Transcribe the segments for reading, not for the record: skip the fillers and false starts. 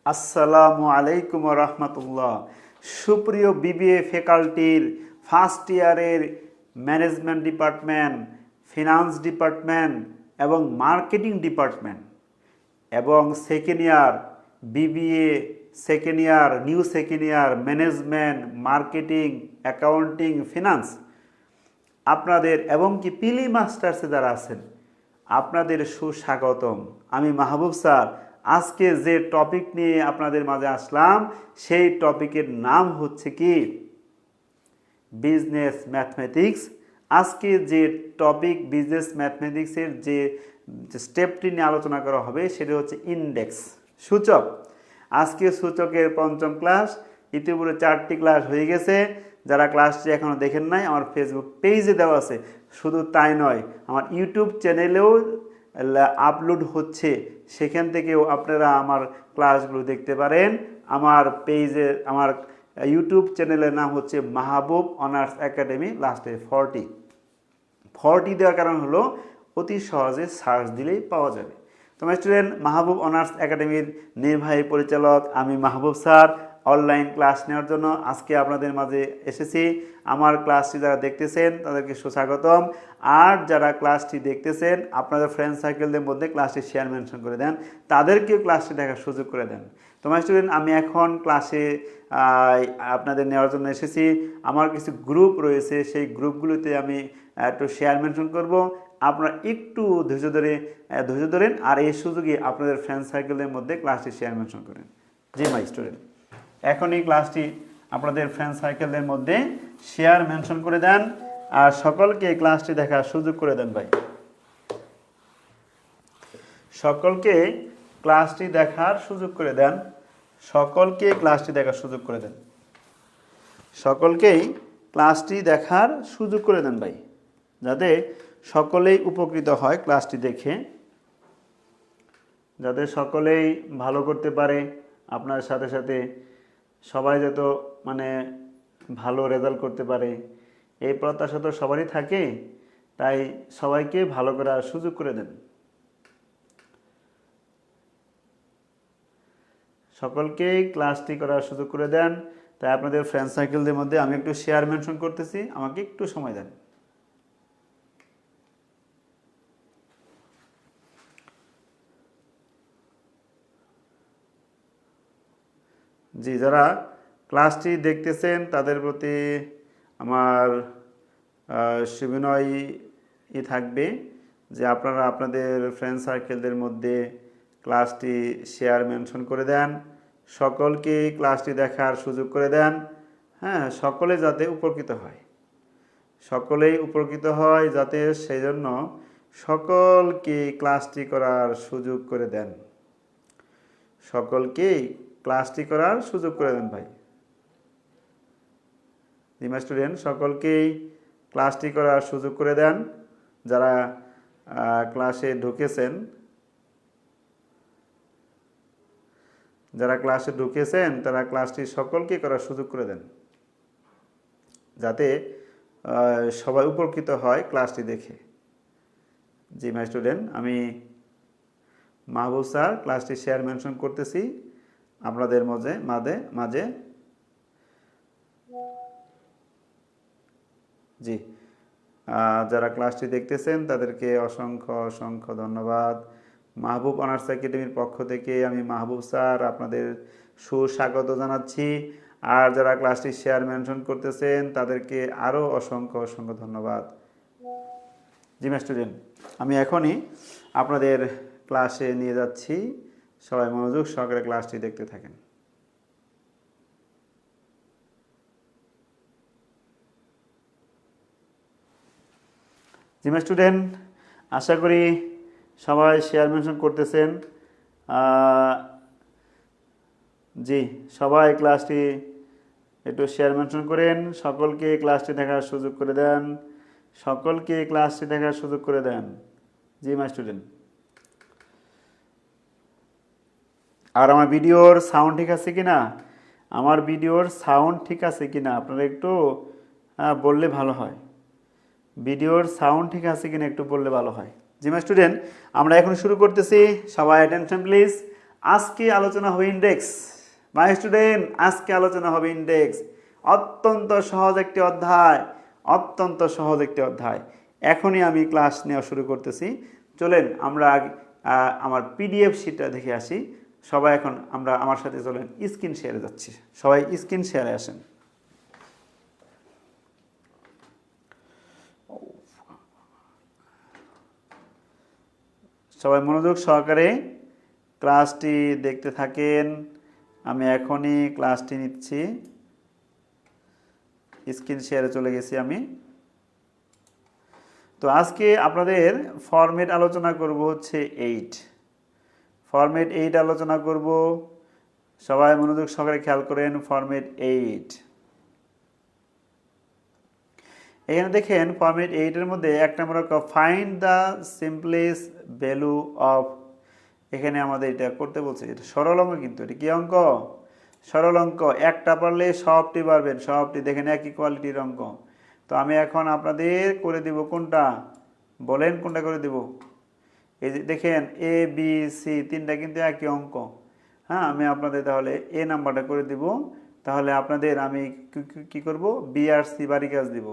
আসসালামু আলাইকুম রহমতুল্লাহ। সুপ্রিয় বিবিএ ফ্যাকাল্টির ফার্স্ট ইয়ারের ম্যানেজমেন্ট ডিপার্টমেন্ট, ফিনান্স ডিপার্টমেন্ট এবং মার্কেটিং ডিপার্টমেন্ট এবং second year BBA second year new second year management, marketing, accounting, finance আপনাদের এবং কি পিলি মাস্টার্সে যারা আছেন আপনাদের সুস্বাগতম। আমি মাহবুব স্যার আজকে যে টপিক নিয়ে আপনাদের মাঝে আসলাম সেই টপিকের নাম হচ্ছে কি বিজনেস ম্যাথমেটিক্স। আজকে যে টপিক বিজনেস ম্যাথমেটিক্সের যে স্টেপটি নিয়ে আলোচনা করা হবে সেটা হচ্ছে ইন্ডেক্স, সূচক। আজকে সূচকের পঞ্চম ক্লাস, ইতিপূর্বে 4টি ক্লাস হয়ে গেছে। যারা ক্লাসটি এখনও দেখেন নাই আমার ফেসবুক পেজে দেওয়া আছে। শুধু তাই নয়, আমার ইউটিউব চ্যানেলেও আপলোড হচ্ছে, সেখান থেকেও আপনারা আমার ক্লাসগুলো দেখতে পারেন। আমার পেজে আমার ইউটিউব চ্যানেলের নাম হচ্ছে মাহবুব অনার্স একাডেমি, লাস্টে 40 দেওয়ার কারণ হলো অতি সহজে সার্চ দিলেই পাওয়া যাবে। তোমার স্টুডেন্ট, মাহবুব অনার্স একাডেমির নির্বাহী পরিচালক আমি মাহবুব স্যার অনলাইন ক্লাস নেওয়ার জন্য আজকে আপনাদের মাঝে এসেছি। আমার ক্লাসটি যারা দেখতেছেন তাদেরকে সুস্বাগতম। আর যারা ক্লাসটি দেখতেছেন আপনাদের ফ্রেন্ড সার্কেলদের মধ্যে ক্লাসটি শেয়ার মেনশন করে দেন, তাদেরকেও ক্লাসটি দেখার সুযোগ করে দেন। তোমার স্টুডেন্ট, আমি এখন ক্লাসে আপনাদের নেওয়ার জন্য এসেছি। আমার কিছু গ্রুপ রয়েছে, সেই গ্রুপগুলোতে আমি একটু শেয়ার মেনশন করব। আপনারা একটু ধৈর্য ধরেন আর এই সুযোগে আপনাদের ফ্রেন্ড সার্কেলের মধ্যে ক্লাসটি শেয়ার মেনশন করেন। জি মাই স্টুডেন্ট, এখন এই ক্লাসটি আপনাদের ফ্রেন্ড সার্কেলের মধ্যে শেয়ার মেনশন করে দেন আর সকলকে এই ক্লাসটি দেখার সুযোগ করে দেন ভাই। সকলকে ক্লাসটি দেখার সুযোগ করে দেন, সকলকে ক্লাসটি দেখার সুযোগ করে দেন, সকলকেই ক্লাসটি দেখার সুযোগ করে দেন ভাই, যাতে সকলেই উপকৃত হয় ক্লাসটি দেখে, যাতে সকলেই ভালো করতে পারে। আপনার সাথে সাথে সবাই যত ভালো রেজাল্ট করতে পারে এই প্রত্যাশা তো সবারই থাকে, তাই সবাইকে ভালো করার সুযোগ করে দেন, সকলকেই ক্লাসটি করার সুযোগ করে দেন। তাই আপনাদের ফ্রেন্ড সার্কেলদের মধ্যে আমি একটু শেয়ার মেনশন করতেছি, আমাকে একটু সময় দেন। জি, যারা ক্লাসটি দেখতেছেন তাদের প্রতি আমার সুবিনয়ই থাকবে যে আপনারা আপনাদের ফ্রেন্ড সার্কেলদের মধ্যে ক্লাসটি শেয়ার মেনশন করে দেন, সকলকে ক্লাসটি দেখার সুযোগ করে দেন। হ্যাঁ, সকলে যাতে উপকৃত হয়, সকলেই উপকৃত হয় যাতে সেই জন্য সকলকে ক্লাসটি করার সুযোগ করে দেন, সকলকেই ক্লাসটি করার সুযোগ করে দেন ভাই। ডিমার স্টুডেন্ট, সকলকেই ক্লাসটি করার সুযোগ করে দেন। যারা ক্লাসে ঢুকেছেন তারা ক্লাসটি সকলকে করার সুযোগ করে দেন, যাতে সবাই উপকৃত হয় ক্লাসটি দেখে। জি মাই স্টুডেন্ট, আমি মাহবুব স্যার ক্লাসটি শেয়ার মেনশন করতেছি আপনাদের মাঝে। জি, যারা ক্লাসটি দেখতেছেন তাদেরকে অসংখ্য ধন্যবাদ। মাহবুব অনার্স একাডেমির পক্ষ থেকে আমি মাহবুব স্যার আপনাদের সুস্বাগত জানাচ্ছি। আর যারা ক্লাসটি শেয়ার মেনশন করতেছেন তাদেরকে আরও অসংখ্য ধন্যবাদ। জি মাই স্টুডেন্ট, আমি এখনই আপনাদের ক্লাসে নিয়ে যাচ্ছি, সবাই মনোযোগ সহকারে ক্লাসটি দেখতে থাকেন। জি মাই স্টুডেন্ট, আশা করি সবাই শেয়ার মেনশন করতেছেন। জি, সবাই ক্লাসটি একটু শেয়ার মেনশন করেন, সকলকে ক্লাসটি দেখার সুযোগ করে দেন, সকলকে ক্লাসটি দেখার সুযোগ করে দেন। জি মাই স্টুডেন্ট, আর আমার ভিডিওর সাউন্ড ঠিক আছে কিনা, আমার ভিডিওর সাউন্ড ঠিক আছে কিনা আপনারা একটু বললে ভালো হয়। ভিডিওর সাউন্ড ঠিক আছে কিনা একটু বললে ভালো হয়। জি মাই স্টুডেন্ট, আমরা এখন শুরু করতেছি, সবাই অ্যাটেনশন প্লিজ। আজকে আলোচনা হবে ইন্ডেক্স। মাই স্টুডেন্ট, আজকে আলোচনা হবে ইন্ডেক্স। অত্যন্ত সহজ একটি অধ্যায়, অত্যন্ত সহজ একটি অধ্যায়। এখনই আমি ক্লাস নেওয়া শুরু করতেছি। চলেন আমরা আমার পিডিএফ শিটটা দেখে আসি। সবাই এখন আমরা আমার সাথে চলেন স্ক্রিন শেয়ারে যাচ্ছি। সবাই স্ক্রিন শেয়ারে আসেন। সবাই মনোযোগ সহকারে ক্লাসটি দেখতে থাকেন। আমি এখনই ক্লাসটি নিচ্ছি। স্ক্রিন শেয়ারে চলে গেছি আমি। তো আজকে আপনাদের ফরম্যাট আলোচনা করব হচ্ছে 8। ফরম্যাট 8 আলোচনা করব। সবাই মনোযোগ সহকারে খেয়াল করেন, ফরম্যাট 8। এখানে দেখেন ফরম্যাট 8 এর মধ্যে এক number find the simplest value of. এখানে আমাদের এটা করতে বলছে, এটা সরল অঙ্ক, কিন্তু এটা কি অঙ্ক? সরল অঙ্ক। একটা পারলে সবটি পারবেন, সবটি দেখেন একই কোয়ালিটির অঙ্ক। তো আমি এখন আপনাদের করে দিব কোনটা, বলেন কোনটা করে দিব? এই যে দেখেন এ বি সি তিনটা কিন্তু একই অঙ্ক। হ্যাঁ, আমি আপনাদের তাহলে এ নাম্বারটা করে দিব। তাহলে আপনাদের আমি কি করব, বি আর সি বাড়ি কাজ দিব,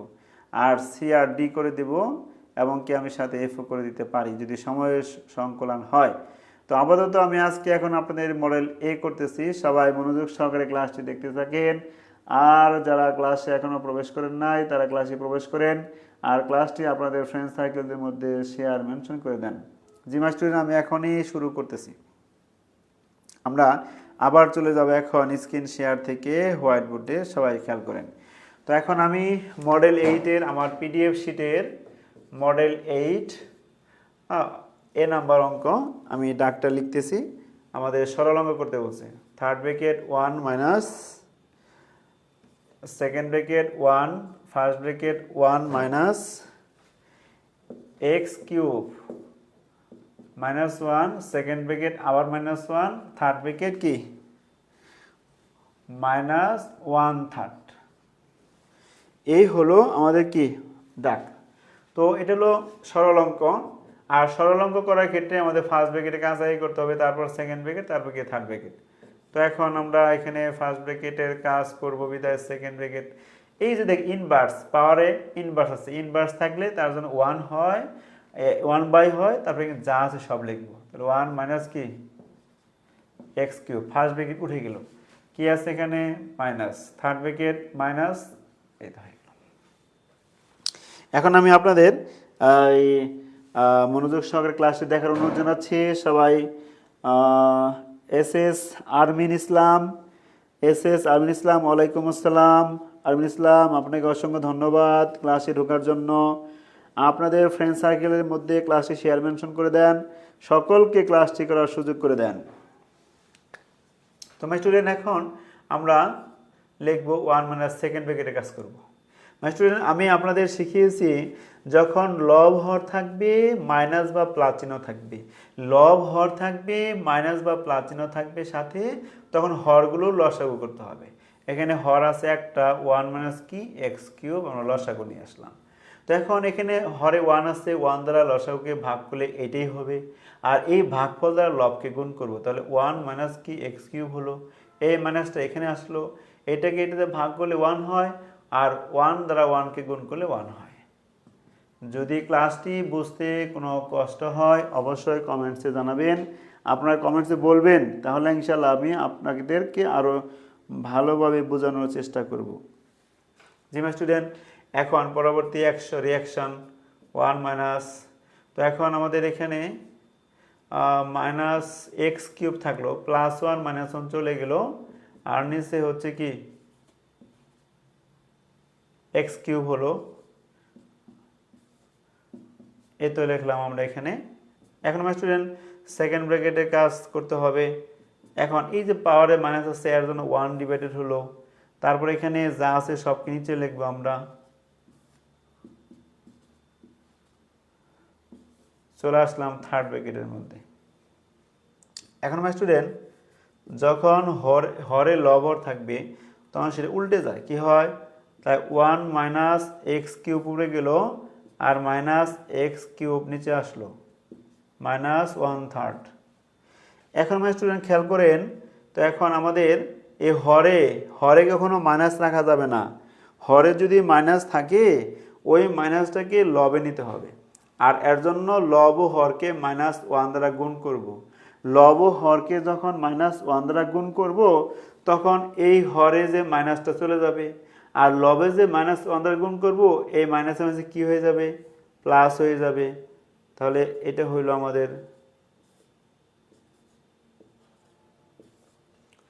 আর সি আর ডি করে দিব, এবং কি আমি সাথে এফও করে দিতে পারি যদি সময়ের সংকলন হয়। তো আপাতত আমি আজকে এখন আপনাদের মডেল এ করতেছি। সবাই মনোযোগ সহকারে ক্লাসটি দেখতে থাকেন। আর যারা ক্লাসে এখনও প্রবেশ করেন নাই তারা ক্লাসে প্রবেশ করেন, আর ক্লাসটি আপনাদের ফ্রেন্ড সার্কেলদের মধ্যে শেয়ার মেনশন করে দেন। জি মাই স্টুডেন্ট, আমি এখনই শুরু করতেছি। আমরা আবার চলে যাব এখন স্ক্রিন শেয়ার থেকে হোয়াইট বোর্ডে। সবাই খেয়াল করেন। তো এখন আমি মডেল 8-এর আমার পিডিএফ শিটের মডেল 8 এ নাম্বার অঙ্ক আমি ডাকটা লিখতেছি। আমাদের সরল অঙ্ক করতে বলছে। Third bracket 1 minus second bracket 1 first bracket 1 minus x cube -1 second bracket আবার -1 থার্ড ব্র্যাকেট কি -1/3। এই হলো আমাদের কি ডাক। তো এটা হলো সরল অঙ্ক। আর সরল অঙ্ক করার ক্ষেত্রে আমাদের ফার্স্ট ব্র্যাকেটে কাজই করতে হবে, তারপর সেকেন্ড ব্র্যাকেট, তারপর কি থার্ড ব্র্যাকেট। তো এখন আমরা এখানে ফার্স্ট ব্র্যাকেটের কাজ করব বিদায় সেকেন্ড ব্র্যাকেট। এই যে দেখ ইনভার্স, পাওয়ারে ইনভার্স আছে, ইনভার্স থাকলে তার জন্য 1 হয়, 1/, হয়, তারপরে যা আছে সব লিখবো। তাহলে 1 মাইনাস কি এক্স কিউব, ফার্স্ট ব্র্যাকেট উঠে গেল, কি আছে এখানে মাইনাস, থার্ড ব্র্যাকেট মাইনাস, এটা হয়ে গেল। এখন আমি আপনাদের এই মনোযোগ সহকারে ক্লাসটি দেখার অনুরোধ জানাচ্ছি। সবাই এস আরমিন ইসলাম, আরমিন ইসলাম, ওয়ালাইকুম আসসালাম। আরমিন ইসলাম, আপনাকে অসংখ্য ধন্যবাদ ক্লাসে ঢোকার জন্য। আপনাদের ফ্রেন্ড সার্কেলের মধ্যে ক্লাসটি শেয়ার মেনশন করে দেন, সকলকে ক্লাসটি করার সুযোগ করে দেন। তো মাই স্টুডেন্ট, এখন আমরা লিখব 1 মাইনাস সেকেন্ড ব্র্যাকেটে কাজ করব। মাই স্টুডেন্ট, আমি আপনাদের শিখিয়েছি যখন লব হর থাকবে মাইনাস বা প্লাস চিহ্ন থাকবে, লব হর থাকবে মাইনাস বা প্লাস চিহ্ন থাকবে সাথে, তখন হরগুলো লসাগু করতে হবে। এখানে হর আছে একটা, 1 মাইনাস কি এক্স কিউব, আমরা লসাগু নিয়ে আসলাম। তো এখন এখানে হরে 1 আছে, 1 দ্বারা লসাগুকে ভাগ করলে এটাই হবে, আর এই ভাগফল দ্বারা লবকে গুণ করব, তাহলে 1 মাইনাস কি এক্স কিউব হলো। এই মাইনাসটা এখানে আসলো, এটাকে এটাতে ভাগ করলে 1 হয়, আর 1 দ্বারা 1কে গুণ করলে 1 হয়। যদি ক্লাসটি বুঝতে কোনো কষ্ট হয় অবশ্যই কমেন্টসে জানাবেন। আপনার কমেন্টসে বলবেন, তাহলে ইনশাল্লাহ আমি আপনাদেরকে আরও ভালোভাবে বোঝানোর চেষ্টা করব। জি মাই স্টুডেন্ট, এখন পরবর্তী রিয়াকশন 1 মাইনাস। তো এখন আমাদের এখানে মাইনাস এক্স কিউব থাকলো, +1 -1 চলে গেল, আর নিচে হচ্ছে কি এক্স কিউব হলো, এ তো লিখলাম আমরা এখানে। এখন আমার স্টুডেন্ট সেকেন্ড ব্র্যাকেটে কাজ করতে হবে। এখন এই যে পাওয়ারে মাইনাস আছে এর জন্য 1 ডিভাইডেড হলো, তারপর এখানে যা আছে সবকে নিচে লিখবো আমরা। চলে আসলাম থার্ড ব্র্যাকেটের মধ্যে। এখন আমার স্টুডেন্ট যখন হরে লবর থাকবে তখন সেটা উল্টে যায়, কি হয়, তাই 1 মাইনাস এক্স কিউব উপরে গেল, আর মাইনাস এক্স কিউব নিচে আসলো। -1/3। এখন আমার স্টুডেন্ট খেয়াল করেন, তো এখন আমাদের এই হরে হরে কখনো মাইনাস রাখা যাবে না। হরে যদি মাইনাস থাকে ওই মাইনাসটাকে লবে নিতে হবে, আর এর জন্য লব ও হরকে -1 দ্বারা গুণ করব। লব ও হরকে যখন -1 দ্বারা গুণ করব তখন এই হরে যে মাইনাসটা চলে যাবে, আর লবে যে -1 দ্বারা গুণ করব এই মাইনাসের মাঝে কী হয়ে যাবে, প্লাস হয়ে যাবে। তাহলে এটা হইল আমাদের,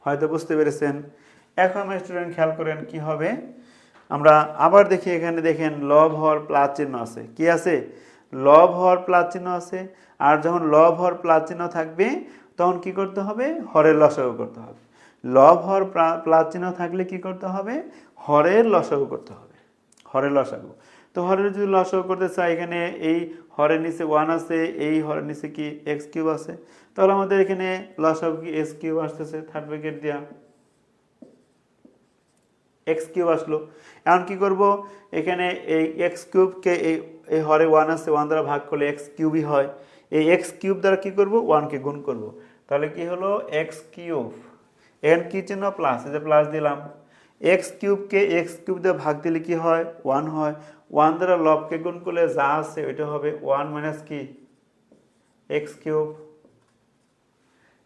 হয়তো বুঝতে পেরেছেন। এখন আমার স্টুডেন্ট খেয়াল করেন কি হবে, আমরা আবার দেখি এখানে দেখেন লব হর প্লাস চিহ্ন আছে, কি আছে, লব হর প্লাস চিহ্ন আছে। আর যখন লব হর প্লাস চিহ্ন থাকবে তখন কি করতে হবে, হরের লসাগু করতে হবে। লব হর প্লাস চিহ্ন থাকলে কি করতে হবে, হরের লসাগু করতে হবে, হরের লসাগু। তো হরের যদি লসাগু করতে চাই, এখানে এই হরের নিচে 1 আছে, এই হরের নিচে কি x³ আছে, তাহলে আমাদের এখানে লসাগু কি x³ আসতেছে, থার্ড ব্র্যাকেট দিয়া x³ আসলো। এখন কি করব, এখানে এই x³ কে এই হরে 1 আছে, 1 দ্বারা ভাগ করলে x³ হয়। এই x³ দ্বারা কি করব, 1 কে গুণ করব, তাহলে কি হলো x³ এখানে কি চিহ্ন, প্লাস, এই যে প্লাস দিলাম। x³ কে x³ দিয়ে ভাগ দিলে কি হয়, 1 হয়। 1 দ্বারা লবকে গুণ করলে যা আছে ওইটা হবে 1 মাইনাস কি x³।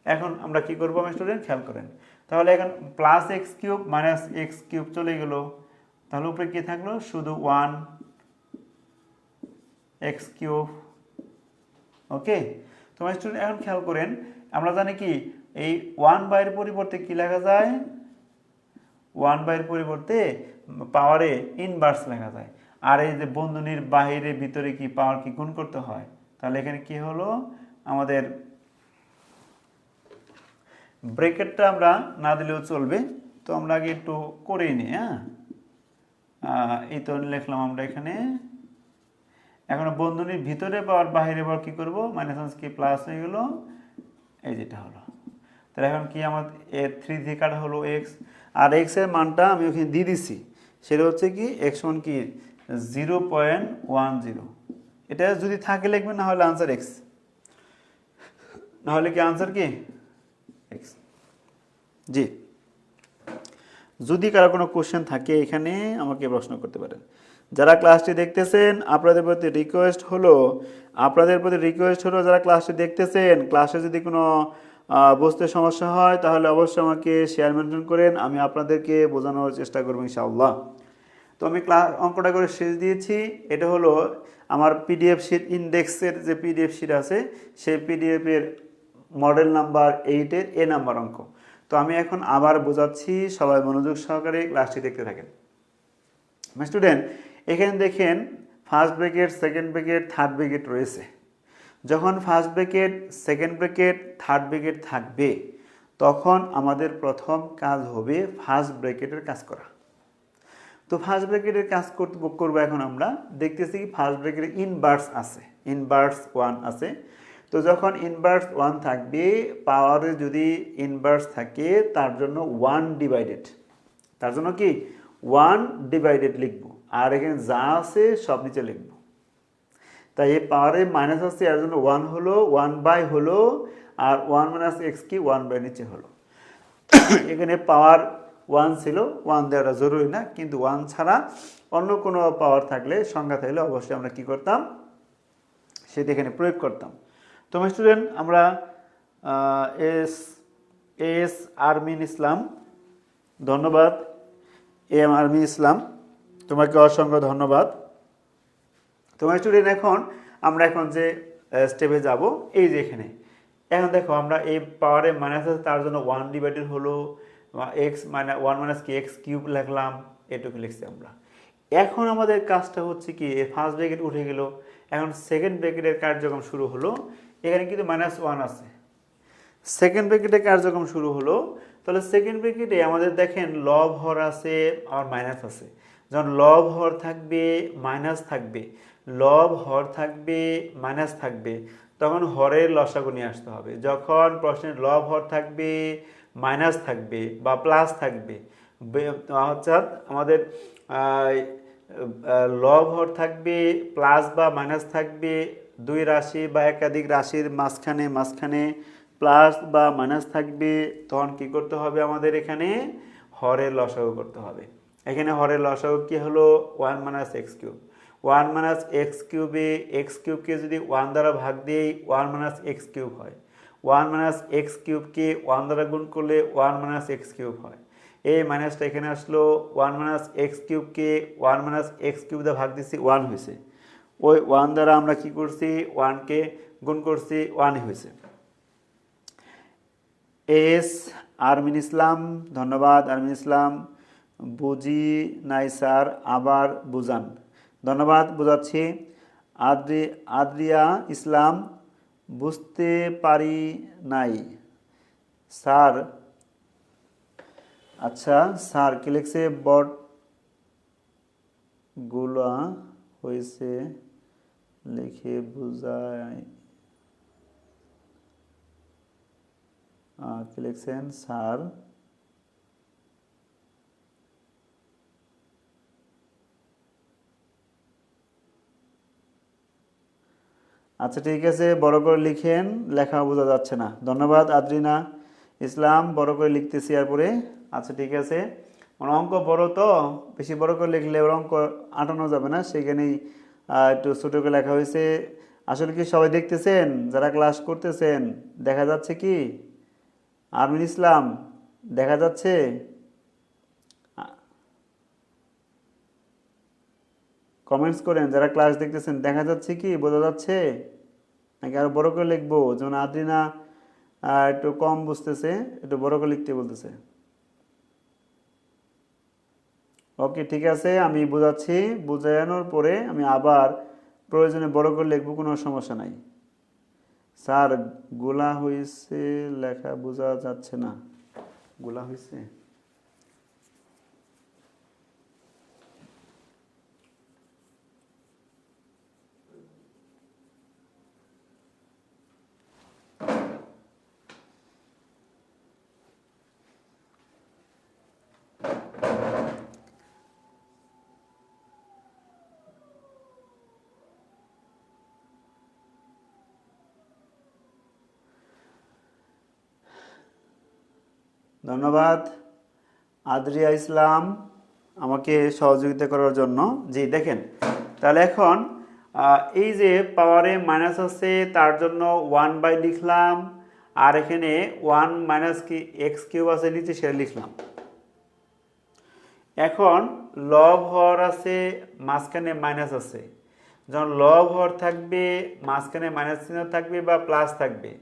এখন আমরা কি করবো আমার স্টুডেন্ট খেয়াল করেন, তাহলে এখন প্লাস x³ মাইনাস x³ চলে গেল, তাহলে উপরে কি থাকলো, শুধু 1 x³। ওকে, তোমার স্টুডেন্ট এখন খেয়াল করেন, আমরা জানি কি এই 1/এর পরিবর্তে কি লেখা যায়, 1/এর পরিবর্তে পাওয়ারে ইনভার্স লেখা যায়। আর এই যে বন্ধনীর বাহিরে ভিতরে কি পাওয়ার কি গুণ করতে হয়, তাহলে এখানে কি হলো, আমাদের ব্র্যাকেটটা আমরা না দিলেও চলবে, তো আমরা আগে একটু করেই নিই। এই তো লিখলাম আমরা এখানে। এখন বন্ধনীর ভিতরে পাওয়ার বাহিরে পাওয়ার কি করব, মাইনাস কি প্লাস হয়ে গেল, এই যেটা হলো। তাহলে এখন কি আমাদের 3 দিয়ে কাটা হলো x, আর x এর মানটা আমি ওখানে দিয়ে দিছি, সেটা হচ্ছে কি x সমান কি 0.10। এটা যদি থাকে লিখবেন, না হলে আনসার x, না হলে কি আনসার কি x। জি, যদি কারো কোনো কোশ্চেন থাকে এখানে আমাকে প্রশ্ন করতে পারেন। যারা ক্লাসটি দেখতেছেন আপনাদের প্রতি রিকোয়েস্ট হলো, যারা ক্লাসটি দেখতেছেন, ক্লাসে যদি কোনো বুঝতে সমস্যা হয় তাহলে অবশ্যই আমাকে শেয়ার মেনশন করেন, আমি আপনাদেরকে বোঝানোর চেষ্টা করবো ইনশাআল্লাহ। তো আমি অঙ্কটা করে শেষ দিয়েছি। এটা হলো আমার পিডিএফ শিট, ইন্ডেক্সের যে পিডিএফ শিট আছে সেই পিডিএফের মডেল নাম্বার 8-এর এ নাম্বার অঙ্ক। তো আমি এখন আবার বোঝাচ্ছি, সবাই মনোযোগ সহকারে ক্লাসটি দেখতে থাকেন। স্টুডেন্ট এখানে দেখেন first bracket, second bracket, third bracket রয়েছে। যখন first bracket, second bracket, third bracket থাকবে তখন আমাদের প্রথম কাজ হবে ফার্স্ট ব্র্যাকেটের কাজ করা। তো ফার্স্ট ব্র্যাকেটের কাজ করবো। এখন আমরা দেখতেছি কি ফার্স্ট ব্র্যাকেটে ইনভার্স আছে, ইনভার্স 1 আছে। তো যখন ইনভার্স 1 থাকবে, পাওয়ারে যদি ইনভার্স থাকে তার জন্য 1 ডিভাইডেড, তার জন্য কি 1 ডিভাইডেড লিখবো, আর এখানে যা আছে সব নিচে লিখবো। তাই এই পাওয়ারে মাইনাস আছে, এর জন্য 1 হলো, 1/, হলো, আর 1 মাইনাস এক্স কি 1/, নিচে হলো। এখানে পাওয়ার 1 ছিল, 1 দেওয়াটা জরুরি না, কিন্তু 1 ছাড়া অন্য কোনো পাওয়ার থাকলে, সংখ্যা থাকলে অবশ্যই আমরা কি করতাম, সেটা এখানে প্রয়োগ করতাম। তো স্টুডেন্ট আমরা এস আরমিন ইসলাম, ধন্যবাদ। এম আরমিন ইসলাম, তোমাকে অসংখ্য ধন্যবাদ। তোমার স্টুডেন্ট আমরা এখন যে স্টেপে যাব, এই যে এখানে এখন দেখো আমরা এই পাওয়ারে মাইনাস আছে তার জন্য 1 ডিভাইডেড হলো, এক্স মানে 1 মাইনাস কি x³ লিখলাম, এটুকু লিখছি আমরা। এখন আমাদের কাজটা হচ্ছে কি, ফার্স্ট ব্র্যাকেট উঠে গেল, এখন সেকেন্ড ব্র্যাকেটের কার্যক্রম শুরু হলো। এখানে কিন্তু -1 আছে, সেকেন্ড ব্র্যাকেটের কার্যক্রম শুরু হলো। তাহলে সেকেন্ড ব্র্যাকেটে আমাদের দেখেন লব হর আছে আর মাইনাস আছে। যখন লব হর থাকবে মাইনাস থাকবে, লব হর থাকবে মাইনাস থাকবে, তখন হরের লসাগু নিয়ে আসতে হবে। যখন প্রশ্নের লব হর থাকবে, মাইনাস থাকবে বা প্লাস থাকবে, অর্থাৎ আমাদের লব হর থাকবে, প্লাস বা মাইনাস থাকবে, দুই রাশি বা একাধিক রাশির মাঝখানে মাঝখানে প্লাস বা মাইনাস থাকবে, তখন কি করতে হবে আমাদের এখানে হরের লসাগু করতে হবে। এখানে হরের লসাগু কি হলো 1 minus x cube. 1 minus x কিউবে এক্স কিউবকে যদি 1 দ্বারা ভাগ দিই 1 মাইনাস এক্স কিউব হয়। 1 মাইনাস এক্স কিউবকে 1 দ্বারা গুণ করলে 1 মাইনাস এক্স কিউব হয়। এই মাইনাসটা এখানে আসলো, 1 মাইনাস এক্স কিউবকে 1 মাইনাস এক্স কিউব দ্বারা ভাগ দিচ্ছি 1 হয়েছে। ওই 1 দ্বারা আমরা কি করছি 1কে গুণ করছি 1 হয়েছে। এস আরমিন ইসলাম, ধন্যবাদ আরমিন ইসলাম। বুঝি নাই স্যার, আবার বুঝান। ধন্যবাদ, বোঝাচ্ছি। আদ্রিয়া ইসলাম, বুঝতে পারি নাই স্যার। আচ্ছা স্যার কি লিখছে, বটগুলা হয়েছে লিখে বুঝায়, কি লিখছেন স্যার? আচ্ছা ঠিক আছে, বড় করে লিখেন, লেখা বোঝা যাচ্ছে না। ধন্যবাদ আদ্রিনা ইসলাম, বড় করে লিখতেছি এরপরে। আচ্ছা ঠিক আছে, মানে অঙ্ক বড় তো, বেশি বড় করে লিখলে ওর অঙ্ক আটানো যাবে না, সেখানেই একটু ছোটো করে লেখা হয়েছে। আসলে কি সবাই দেখতেছেন? যারা ক্লাস করতেছেন দেখা যাচ্ছে কি? আরমিন ইসলাম দেখা যাচ্ছে? কমেন্টস করেন, যারা ক্লাস দেখতেছেন দেখা যাচ্ছে কি, বোঝা যাচ্ছে নাকি আরো বড় করে লিখবো? যেমন আদ্রিনা একটু কম বুঝতেছে, একটু বড় করে লিখতে বলতেছে। ওকে ঠিক আছে, আমি বোঝাচ্ছি, বুঝানোর পরে আমি আবার প্রয়োজনে বড় করে লিখবো, কোনো সমস্যা নাই। স্যার গোলা হয়েছে, লেখা বোঝা যাচ্ছে না। গোলা হয়েছে, ধন্যবাদ আদ্রিয়া ইসলাম আমাকে সহযোগিতা করার জন্য। জি দেখেন, তাহলে এখন এই যে পাওয়ারে মাইনাস আছে তার জন্য 1 বাই লিখলাম, আর এখানে 1 মাইনাস কি এক্স কিউব আছে নিচে সেটা লিখলাম। এখন লব হর আছে, মাঝখানে মাইনাস আছে, যখন লব হর থাকবে মাঝখানে মাইনাস চিহ্ন থাকবে বা প্লাস থাকবে,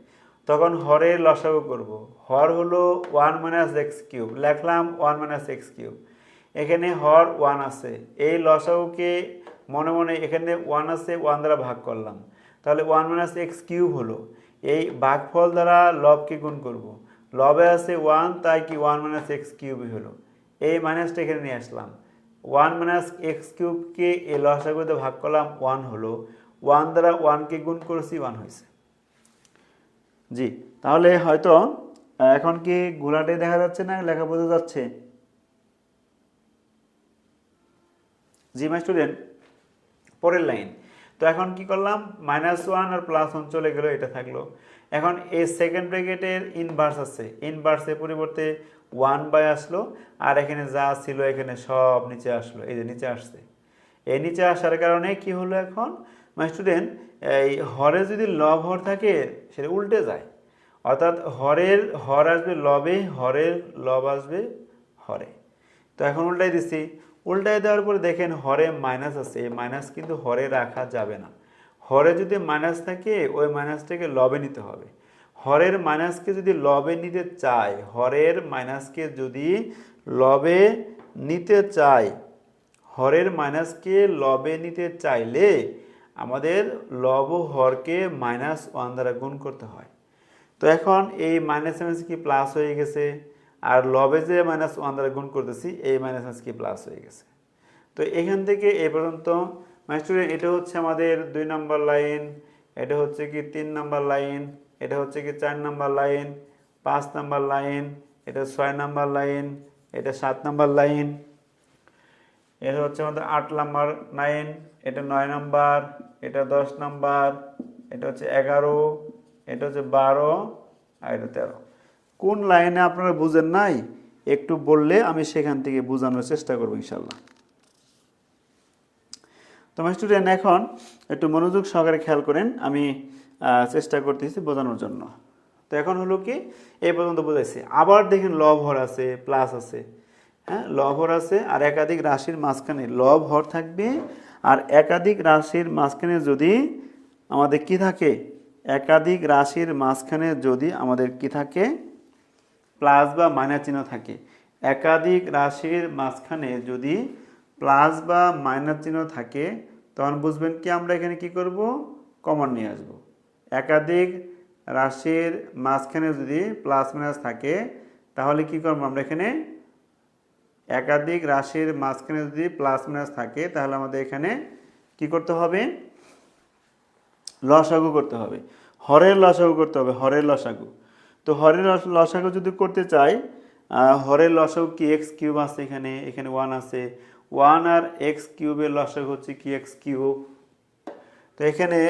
তখন হরের লসাগু করব। হর হলো 1 মাইনাস এক্স কিউব, লিখলাম 1 মাইনাস এক্স কিউব। এখানে হর 1 আছে, এই লসাগুকে মনে মনে এখানে 1 আছে 1 দ্বারা ভাগ করলাম, তাহলে 1 মাইনাস এক্স কিউব হলো। এই ভাগফল দ্বারা লবকে গুণ করব, লবে আছে 1 তাই কি 1 মাইনাস এক্স কিউবই হলো। এই মাইনাসটা এখানে নিয়ে আসলাম, 1 মাইনাস এক্স কিউবকে এই লসাগুতে ভাগ করলাম 1 হলো, 1 দ্বারা 1কে গুণ করেছি 1 হয়েছে। জি তাহলে হয়তো এখন কি ঘোলাটাই দেখা যাচ্ছে না, লেখা বোঝা যাচ্ছে? জি মাই স্টুডেন্ট, পরের লাইন। তো এখন কি করলাম, -1 আর +1 চলে গেল, এটা থাকলো। এখন এই সেকেন্ড ব্র্যাকেটের ইনভার্স আছে, ইনভার্সের পরিবর্তে 1 বাই আসলো, আর এখানে যা ছিল এখানে সব নিচে আসলো, এই যে নিচে আসছে। এই নিচে আসার কারণে কি হলো, এখন মাই স্টুডেন্ট এই হরে যদি লব হর থাকে সেটা উল্টে যায়, অর্থাৎ হরের হর আসবে লবে, হরের লব আসবে হরে। তো এখন উল্টাই দিচ্ছি, উল্টাই দেওয়ার পরে দেখেন হরে মাইনাস আছে, এই মাইনাস কিন্তু হরে রাখা যাবে না। হরে যদি মাইনাস থাকে ওই মাইনাসটাকে লবে নিতে হবে। হরের মাইনাসকে যদি লবে নিতে চাই, হরের মাইনাসকে যদি লবে নিতে চাই, হরের মাইনাসকে লবে নিতে চাইলে আমাদের লব হরকে -1 দ্বারা গুণ করতে হয়। তো এখন এই মাইনাস মাইনাস কি প্লাস হয়ে গেছে, আর লবে যে -1 দ্বারা গুণ করতেছি এই মাইনাস মাইনাস কি প্লাস হয়ে গেছে। তো এখান থেকে এ পর্যন্ত মাই স্টুডেন্ট, এটা হচ্ছে আমাদের 2 নম্বর লাইন, এটা হচ্ছে কি 3 নম্বর লাইন, এটা হচ্ছে কি 4 নম্বর লাইন, 5 নম্বর লাইন, এটা 6 নম্বর লাইন, এটা 7 নম্বর লাইন, এটা হচ্ছে আমাদের 8 নম্বর লাইন, এটা 9 নম্বর, এটা 10 নম্বর, এটা হচ্ছে 11, এটা হচ্ছে 12, আর এটা 13। কোন লাইনে আপনারা বুঝেন নাই একটু বললে আমি সেখান থেকে বোঝানোর চেষ্টা করবো ইনশাল্লাহ। তোমার স্টুডেন্ট এখন একটু মনোযোগ সহকারে খেয়াল করেন, আমি চেষ্টা করতেছি বোঝানোর জন্য। তো এখন হলো কি, এই পর্যন্ত বোঝাইছি। আবার দেখেন লব হর আছে, প্লাস আছে, হ্যাঁ লব হর আছে, আর একাধিক রাশির মাঝখানে লব হর থাকবে। আর একাধিক রাশির মাঝখানে যদি আমাদের কি থাকে, একাধিক রাশির মাঝখানে যদি আমাদের কি থাকে, প্লাস বা মাইনাস চিহ্ন থাকে। একাধিক রাশির মাঝখানে যদি প্লাস বা মাইনাস চিহ্ন থাকে তখন বুঝবেন কি আমরা এখানে কি করব, কমন নিয়ে আসব। একাধিক রাশির মাঝখানে যদি প্লাস মাইনাস থাকে তাহলে কি করব আমরা এখানে, একাধিক রাশির মাঝখানে যদি প্লাস মাইনাস থাকে তাহলে আমাদের এখানে কি করতে হবে, লসাগু করতে হবে, হরের লসাগু করতে হবে, হরের লসাগু। তো হরের লসাগু যদি করতে চাই, হরের লসাগু কি এক্স কিউব আছে, এখানে এখানে 1 আছে, 1 আর এক্স কিউবের লসাগু হচ্ছে কি এক্স কিউব। তো এখানে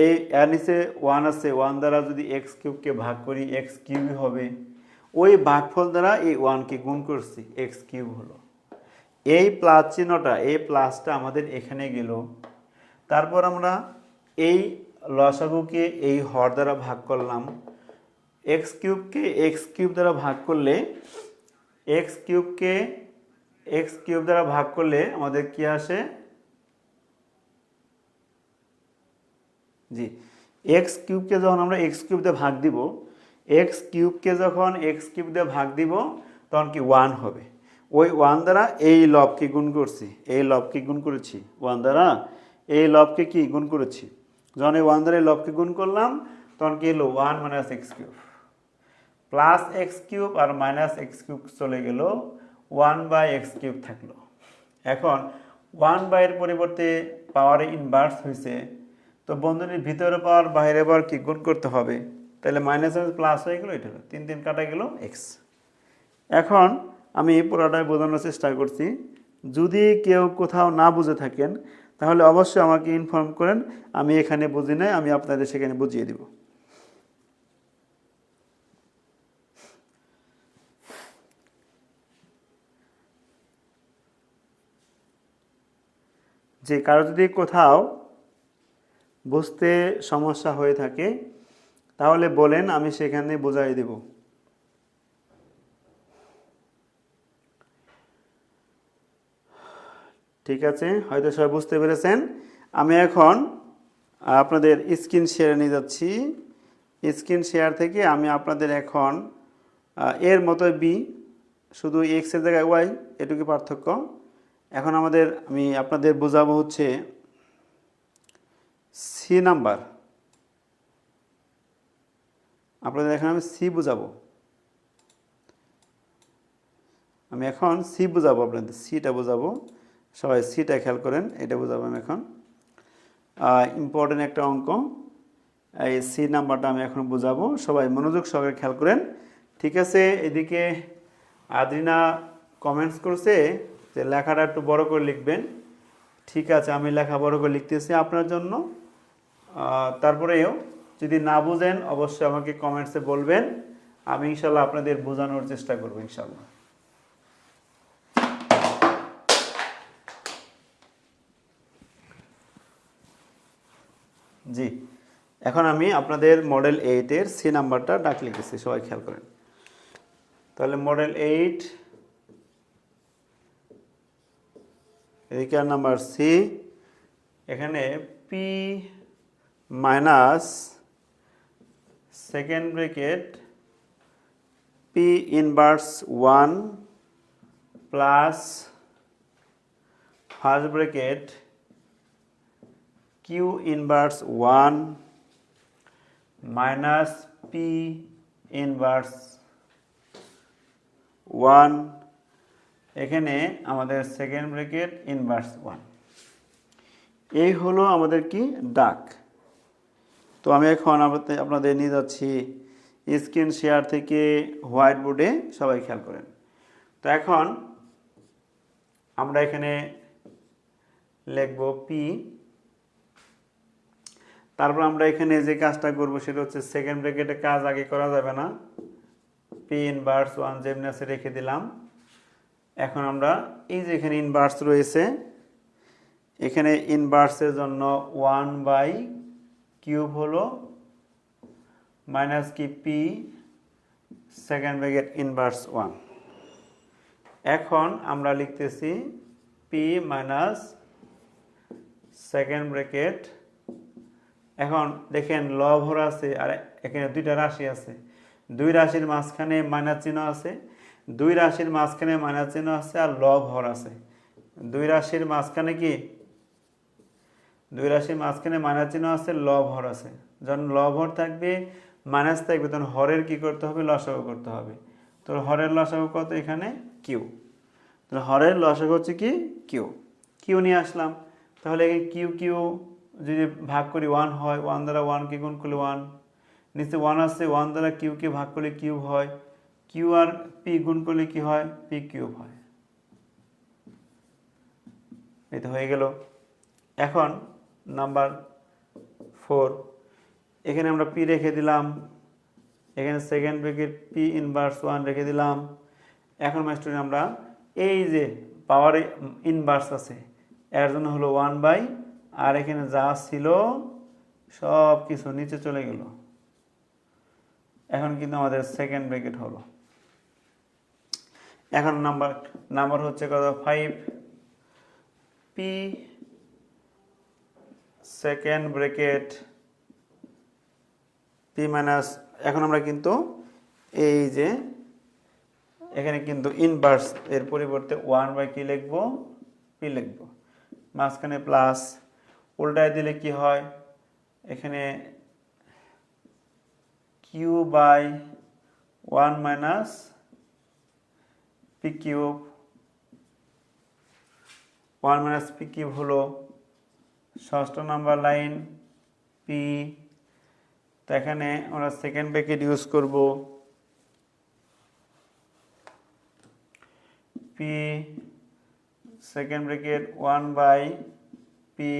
এই এর নিচে 1 আছে, 1 দ্বারা যদি এক্স কিউবকে ভাগ করি এক্স কিউবই হবে। ওই ভাগফল দ্বারা এই 1কে গুণ করছি, এক্স কিউব হলো। এই প্লাস চিহ্নটা, এই প্লাসটা আমাদের এখানে গেল। তারপর আমরা এই লসাগুকে এই হর দ্বারা ভাগ করলাম, এক্স কিউবকে এক্স কিউব দ্বারা ভাগ করলে, এক্স কিউবকে এক্স কিউব দ্বারা ভাগ করলে আমাদের কি আসে, জি এক্স কিউবকে যখন আমরা এক্স কিউব দিয়ে ভাগ দিব, এক্স কিউবকে যখন এক্স কিউব দিয়ে ভাগ দিব তখন কি 1 হবে। ওই 1 দ্বারা এই লবকে গুণ করছি, এই লবকে গুণ করেছি 1 দ্বারা, এই লবকে কি গুণ করেছি। যখন এই 1 দ্বারা এই লবকে গুণ করলাম তখন কি এলো 1 minus x cube, plus x cube আর মাইনাস এক্স কিউব চলে গেল, 1 বাই এক্স কিউব থাকলো। এখন 1 বাইয়ের পরিবর্তে পাওয়ারে ইনভার্স হয়েছে, তো বন্ধনীর ভিতরে পাওয়ার বাইরে পাওয়ার কি গুণ করতে হবে, তাহলে মাইনাস প্লাস হয়ে গেলো, এটা 3 3 কাটা গেল এক্স। এখন আমি পুরোটাই বোঝানোর চেষ্টা করছি, যদি কেউ কোথাও না বুঝে থাকেন তাহলে অবশ্যই আমাকে ইনফর্ম করেন, আমি এখানে বুঝি নাই, আমি আপনাদের সেখানে বুঝিয়ে দিব। যে কারো যদি কোথাও বুঝতে সমস্যা হয়ে থাকে তাহলে বলেন, আমি সেখানে বুঝাই দেব। ঠিক আছে, হয়তো সবাই বুঝতে পেরেছেন। আমি এখন আপনাদের স্ক্রিন শেয়ারে নিয়ে যাচ্ছি। স্ক্রিন শেয়ার থেকে আমি আপনাদের এখন এর মতো বি, শুধু এক্সের জায়গায় ওয়াই, এটুকু পার্থক্য। এখন আমি আপনাদের বোঝাবো হচ্ছে সি নাম্বার। আপনাদের এখন আমি সি বোঝাবো, আমি এখন সি বোঝাবো, আপনাদের সিটা বোঝাবো। সবাই সিটা খেয়াল করেন, এটা বোঝাবো আমি এখন। ইম্পর্টেন্ট একটা অঙ্ক, এই সি নাম্বারটা আমি এখন বোঝাবো, সবাই মনোযোগ সহকারে খেয়াল করেন। ঠিক আছে, এদিকে আদ্রিনা কমেন্টস করছে যে লেখাটা একটু বড় করে লিখবেন। ঠিক আছে, আমি লেখা বড় করে লিখতেছি আপনার জন্য। তারপরেও যদি না বুঝেন অবশ্যই আমাকে কমেন্টসে বলবেন, আমি ইনশাল্লাহ আপনাদের বোঝানোর চেষ্টা করবো ইনশাল্লাহ। জি, এখন আমি আপনাদের মডেল 8-এর সি নাম্বারটা ডাক লিখেছি, সবাই খেয়াল করেন। তাহলে মডেল 8 এদিকে আর নাম্বার সি, এখানে P minus second bracket P inverse 1 plus first bracket Q inverse 1 minus P inverse 1, এখানে আমাদের সেকেন্ড ব্র্যাকেট ইনভার্স 1। এই হলো আমাদের কি ডাক। তো আমি এখন আপনাদের নিয়ে যাচ্ছি স্ক্রিন শেয়ার থেকে হোয়াইট বোর্ডে, সবাই খেয়াল করেন। তো এখন আমরা এখানে লিখব পি, তারপর আমরা এখানে যে কাজটা করব সেটা হচ্ছে সেকেন্ড ব্র্যাকেটে কাজ আগে করা যাবে না, পি ইনভার্স 1 যেমনি আছে রেখে দিলাম। এখন আমরা এই যে এখানে ইনভার্স রয়েছে, এখানে ইনভার্সের জন্য 1/কিউব হলো মাইনাস কি পি সেকেন্ড ব্র্যাকেট ইনভার্স 1। এখন আমরা লিখতেছি পি মাইনাস সেকেন্ড ব্র্যাকেট। এখন দেখেন লব হর আছে আর এখানে দুইটা রাশি আছে, দুই রাশির মাঝখানে মাইনাস চিহ্ন আছে, দুই রাশির মাঝখানে মাইনাস চিহ্ন আছে আর লব হর আছে। দুই রাশির মাঝখানে কি, দুই রাশির মাঝখানে মাইনাস চিহ্ন আছে, লব হর আছে। যখন লব হর থাকবে মাইনাস থাকবে তখন হরের কি করতে হবে, লসাগু করতে হবে। তো হরের লসাগু কত, এখানে কিউ। তো হরের লসাগু হচ্ছে কি কিউ, কিউ নিয়ে আসলাম। তাহলে কিউ কিউ যদি ভাগ করি 1 হয়, 1 দ্বারা 1কে গুণ করলে 1, নিচে 1 আছে, 1 দ্বারা কিউকে ভাগ করলে কিউব হয়, কিউ আর পি গুণ করলে কি হয়, পি কিউব হয়। এই তো হয়ে গেল। এখন নাম্বার 4, এখানে আমরা পি রেখে দিলাম, এখানে সেকেন্ড ব্র্যাকেট পি ইনভার্স 1 রেখে দিলাম। এখন মাস্টার আমরা এই যে পাওয়ার ইনভার্স আছে এর জন্য হলো 1/, আর এখানে যা ছিল সব কিছু নিচে চলে গেল। এখন কিন্তু আমাদের সেকেন্ড ব্র্যাকেট হলো। এখন নাম্বার হচ্ছে কত, 5 P second bracket P minus, এখন আমরা কিন্তু এই যে এখানে কিন্তু ইনভার্স এর পরিবর্তে 1/, কি লিখবো, পি লিখবো, মাঝখানে প্লাস, উল্টায় দিলে কি হয়, এখানে q by 1 minus p cube, 1 minus p cube হলো ষষ্ঠ নাম্বার লাইন পি। তো এখানে আমরা সেকেন্ড ব্র্যাকেট ইউজ করব, পি সেকেন্ড ব্র্যাকেট 1/পি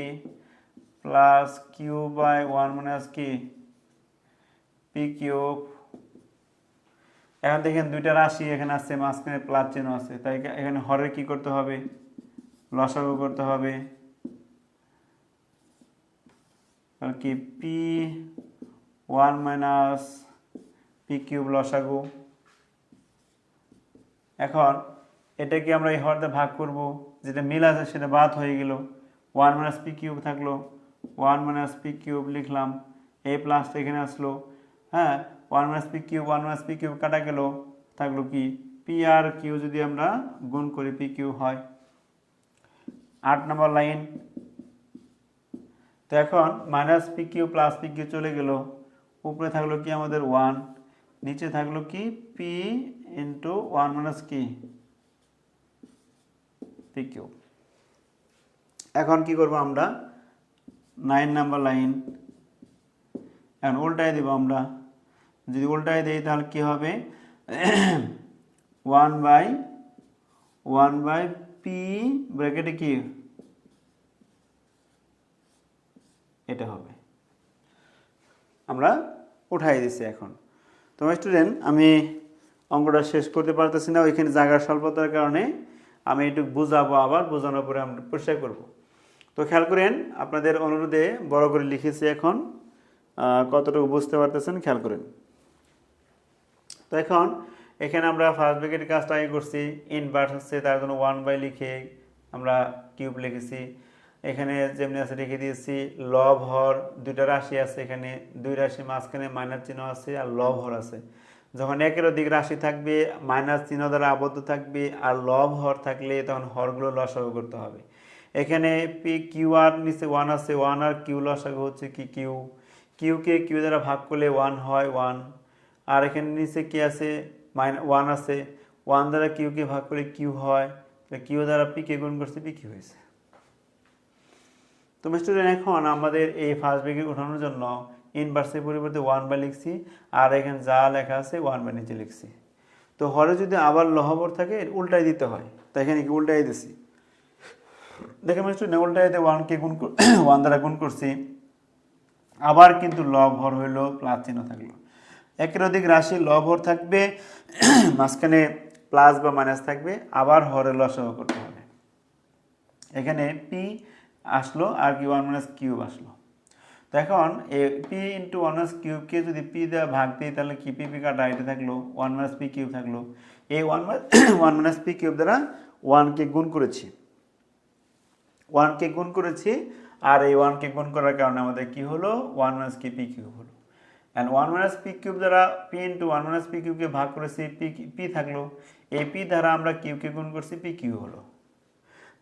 প্লাস কিউ বাই 1 মাইনাস কি পি কিউব। এখন দেখেন দুইটা রাশি এখানে আছে, মাঝখানে প্লাস চিহ্ন আছে, তাই এখানে হরের কি করতে হবে, লসাগু করতে হবে। আর কি পি 1 মাইনাস পি কিউব লসাগু। এখন এটাকে আমরা এই হরতে ভাগ করব, যেটা মিল আছে সেটা বাদ হয়ে গেল, 1 মাইনাস পি কিউব থাকলো, 1 মাইনাস পি কিউব লিখলাম, এই প্লাসটা এখানে আসলো, হ্যাঁ 1 minus p cube 1 minus p cube কাটা গেল, থাকলো কি পি আর কিউ যদি আমরা গুণ করি পি কিউ হয়। 8 নম্বর লাইন। তো এখন minus P Q plus P Q চলে গেল, উপরে থাকলো কি আমাদের 1, নিচে থাকলো কি পি ইন্টু 1 মাইনাস কি পি কিউ। এখন কি করব আমরা, 9 নাম্বার লাইন। এখন উল্টায় দিব আমরা, যদি উল্টায় দেই তাহলে কি হবে, 1/1 পি ব্র্যাকেটে কি এটা হবে, আমরা উঠাই দিছি। এখন তো স্টুডেন্ট আমি অঙ্কটা শেষ করতে পারতেছি না, ওইখানে জায়গার স্বল্পতার কারণে আমি একটু বুঝাবো, আবার বোঝানোর পরে আমরা পরিষ্কার করব। তো খেয়াল করেন, আপনাদের অনুরোধে বড় করে লিখেছি, এখন কতটুকু বুঝতে পারতেছেন খেয়াল করেন। তো এখন এখানে আমরা ফার্স্ট ব্র্যাকেটের কাজটা আগে করছি, ইনভার্স হচ্ছে তার জন্য 1/, লিখে আমরা কিউব লিখেছি। এখানে যেমনি আছে রেখে দিয়েছি, লব হর দুইটা রাশি আছে, এখানে দুই রাশির মাঝখানে মাইনাস চিহ্ন আছে আর লব হর আছে। যখন একের অধিক রাশি থাকবে মাইনাস চিহ্ন দ্বারা আবদ্ধ থাকবে আর লব হর থাকলে তখন হরগুলো লসাগু করতে হবে। এখানে পি কিউ আর নিচে 1 আছে, 1 আর কিউ লসাগু হচ্ছে কি কিউ, কিউকে কিউ দ্বারা ভাগ করলে 1 হয় 1, আর এখানে নিচে কি আছে 1 আছে, 1 দ্বারা কিউকে ভাগ করলে কিউ হয়, কিউ দ্বারা পি কে গুণ করছে পি কিউ হয়েছে। তো স্টুডেন্ট এখন আমাদের এই ফার্স্ট ব্র্যাকেট উঠানোর জন্য ইনভার্সের পরিবর্তে 1/, লিখছি, আর এখানে যা লেখা আছে 1/, নিচে লিখছি। তো হরে যদি আবার লহবর থাকে উল্টাই দিতে হয়, তাই এখানে কি উল্টাই দিছি। দেখেন স্টুডেন্ট উল্টাইতে 1 কে গুণ 1 দ্বারা গুণ করছি, আবার কিন্তু লব হর হইল প্লাস চিহ্ন থাকলো। একের অধিক রাশি লব হর থাকবে, মাঝখানে প্লাস বা মাইনাস থাকবে, আবার হরের লসাগু করতে হবে। এখানে পি আসলো আর কি 1 মাইনাস কিউব আসলো। তো এখন পি ইন্টু 1 মাইনাস কিউবকে যদি পি দেওয়া ভাগ দিই তাহলে কি পি পি কাটা এটা থাকলো 1 মাইনাস পি কিউব থাকলো। এই 1 মাইনাস পি কিউব দ্বারা 1কে গুণ করেছি, 1কে গুণ করেছি, আর এই 1কে গুণ করার কারণে আমাদের কি হলো 1 মাইনাস কি পি কিউব হলো। অ্যান্ড 1 মাইনাস পি কিউব দ্বারা পি ইন্টু 1 মাইনাস পি কিউবকে ভাগ করেছি, পি থাকলো, এই পি দ্বারা আমরা কিউকে গুণ করছি, পি কিউ হলো।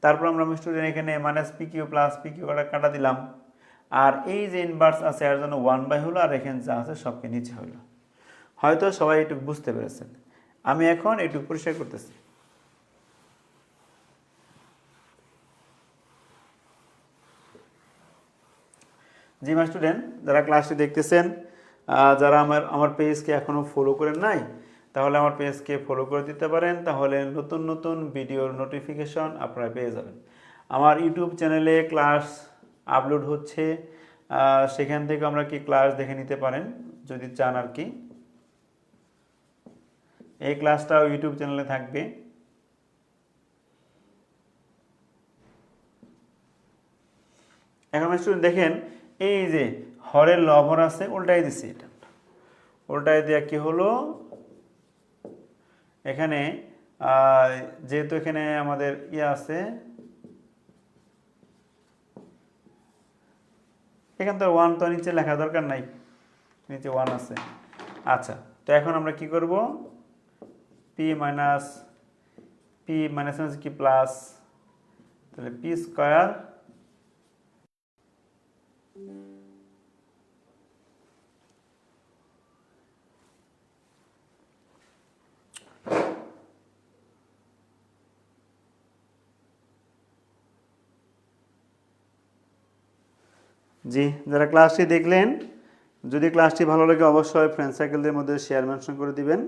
তারপর আমরা স্টুডেন্ট এখানে minus P Q plus P Q কাটা দিলাম, আর এই যে ইনভার্স আছে এর জন্য 1 হলো, আর এখানে যা আছে সবকে নিচে হলো। হয়তো সবাই একটু বুঝতে পেরেছেন। আমি এখন একটু পরিষ্কার করতেছি। জি মা স্টুডেন্ট, যারা ক্লাসটি দেখতেছেন, যারা আমার পেজকে এখনও ফলো করেন নাই, তাহলে আমার পেজকে ফলো করে দিতে পারেন, তাহলে নতুন নতুন ভিডিওর নোটিফিকেশন আপনারা পেয়ে যাবেন। আমার ইউটিউব চ্যানেলে ক্লাস আপলোড হচ্ছে, সেখান থেকে আমরা কি ক্লাস দেখে নিতে পারেন যদি চান আর কি। এই ক্লাসটাও ইউটিউব চ্যানেলে থাকবে। এখন স্টুডেন্ট দেখেন, এই যে হরের লবহর আছে উল্টাই দিছি, এটা উল্টাই দেওয়া কি হলো, এখানে যেহেতু এখানে আমাদের ইয়ে আছে, এখানে তো 1 তো নিচে লেখা দরকার নাই, নিচে 1 আছে। আচ্ছা, তো এখন আমরা কি করব, পি মাইনাস কি প্লাস, তাহলে পি স্কয়ার জি, যারা ক্লাসটি দেখলেন, যদি ক্লাসটি ভালো লাগে অবশ্যই ফ্রেন্ড সার্কেলদের মধ্যে শেয়ার মেনশন করে দিবেন।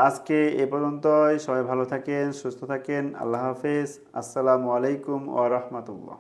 আজকে এ পর্যন্তই। সবাই ভালো থাকেন, সুস্থ থাকেন। আল্লাহ হাফেজ। আসসালামু আলাইকুম ওয়া রাহমাতুল্লাহ।